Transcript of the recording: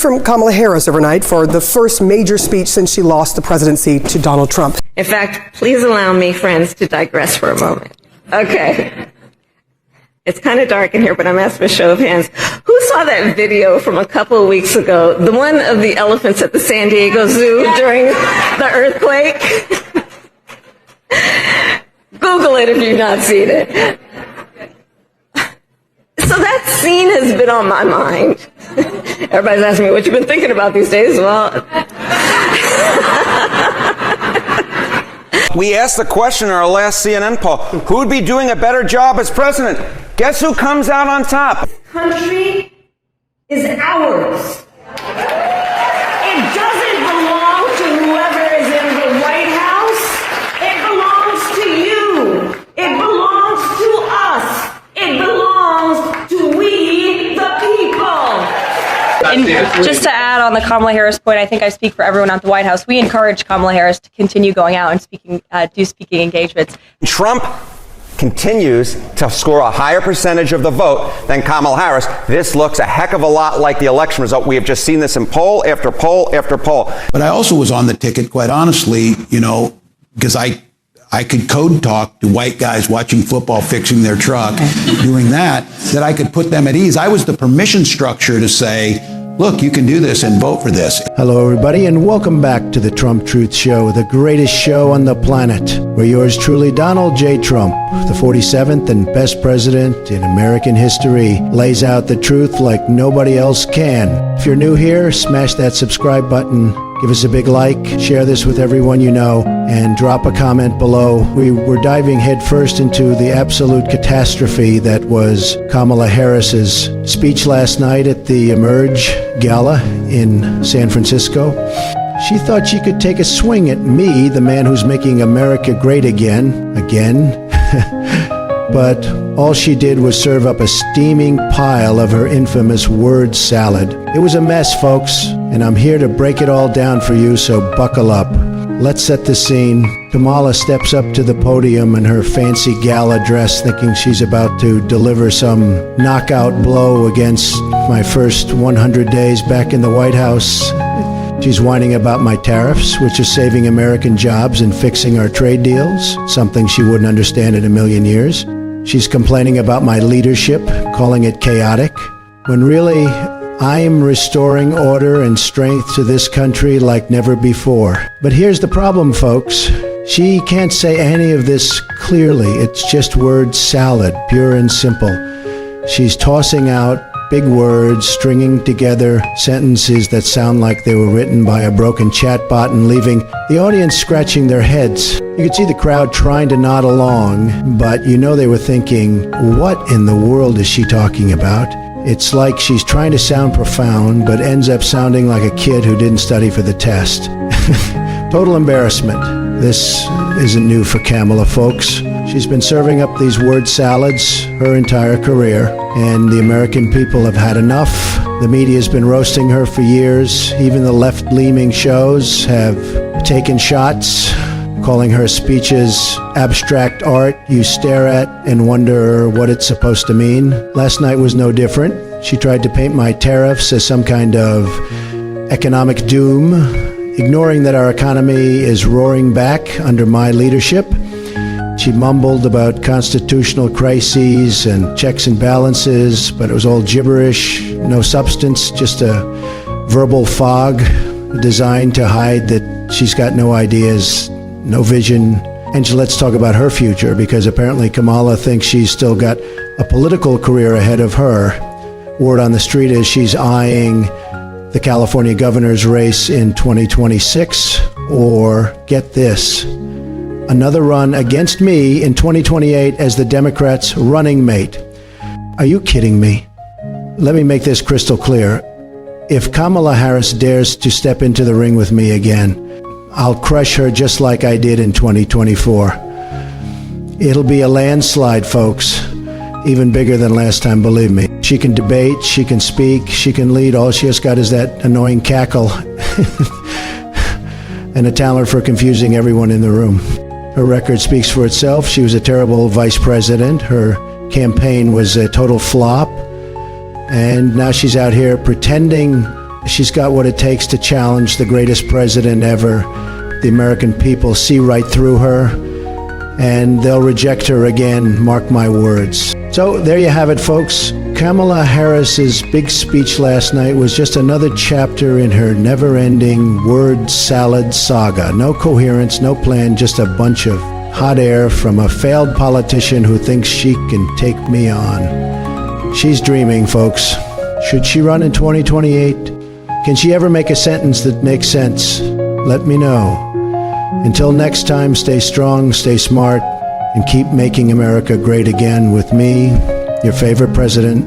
From Kamala Harris overnight for the first major speech since she lost the presidency to Donald Trump. In fact, please allow me, friends, to digress for a moment. Okay. It's kind of dark in here, but I'm asking for a show of hands. Who saw that video from a couple of weeks ago? The one of the elephants at the San Diego Zoo during the earthquake? Google it if you've not seen it. So that scene has been on my mind. Everybody's asking me what you've been thinking about these days. Well, we asked the question in our last CNN poll, who would be doing a better job as president? Guess who comes out on top? country is ours. It doesn't belong to whoever is in the White House. It belongs to you. It belongs to us. It belongs to we, the people. And just to add on the Kamala Harris point, I think I speak for everyone at the White House. We encourage Kamala Harris to continue going out and speaking engagements. Trump continues to score a higher percentage of the vote than Kamala Harris. This looks a heck of a lot like the election result. We have just seen this in poll after poll after poll. But I also was on the ticket, quite honestly, because I could code talk to white guys watching football, fixing their truck, doing that I could put them at ease. I was the permission structure to say, look, you can do this and vote for this. Hello, everybody, and welcome back to the Trump Truth Show, the greatest show on the planet, where yours truly, Donald J. Trump, the 47th and best president in American history, lays out the truth like nobody else can. If you're new here, smash that subscribe button. Give us a big like, share this with everyone you know, and drop a comment below. We were diving headfirst into the absolute catastrophe that was Kamala Harris's speech last night at the Emerge Gala in San Francisco. She thought she could take a swing at me, the man who's making America great again. But all she did was serve up a steaming pile of her infamous word salad. It was a mess, folks, and I'm here to break it all down for you, so buckle up. Let's set the scene. Kamala steps up to the podium in her fancy gala dress, thinking she's about to deliver some knockout blow against my first 100 days back in the White House. She's whining about my tariffs, which is saving American jobs and fixing our trade deals, something she wouldn't understand in a million years. She's complaining about my leadership, calling it chaotic, when really I am restoring order and strength to this country like never before. But here's the problem, folks. She can't say any of this clearly. It's just word salad, pure and simple. She's tossing out big words, stringing together sentences that sound like they were written by a broken chatbot and leaving the audience scratching their heads. You could see the crowd trying to nod along, but they were thinking, what in the world is she talking about? It's like she's trying to sound profound, but ends up sounding like a kid who didn't study for the test. Total embarrassment. This isn't new for Kamala, folks. She's been serving up these word salads her entire career, and the American people have had enough. The media's been roasting her for years. Even the left-leaning shows have taken shots, calling her speeches abstract art you stare at and wonder what it's supposed to mean. Last night was no different. She tried to paint my tariffs as some kind of economic doom, ignoring that our economy is roaring back under my leadership. She mumbled about constitutional crises and checks and balances, but it was all gibberish, no substance, just a verbal fog designed to hide that she's got no ideas, no vision. And let's talk about her future, because apparently Kamala thinks she's still got a political career ahead of her. Word on the street is she's eyeing the California governor's race in 2026, or, get this, another run against me in 2028 as the Democrats' running mate. Are you kidding me? Let me make this crystal clear. If Kamala Harris dares to step into the ring with me again, I'll crush her just like I did in 2024. It'll be a landslide, folks. Even bigger than last time, believe me. She can debate, she can speak, she can lead. All she has got is that annoying cackle and a talent for confusing everyone in the room. Her record speaks for itself. She was a terrible vice president. Her campaign was a total flop. And now she's out here pretending She's got what it takes to challenge the greatest president ever. The American people see right through her, and they'll reject her again, mark my words. So there you have it, folks. Kamala Harris's big speech last night was just another chapter in her never-ending word salad saga. No coherence, no plan, just a bunch of hot air from a failed politician who thinks she can take me on. She's dreaming, folks. Should she run in 2028? Can she ever make a sentence that makes sense? Let me know. Until next time, stay strong, stay smart, and keep making America great again with me, your favorite president,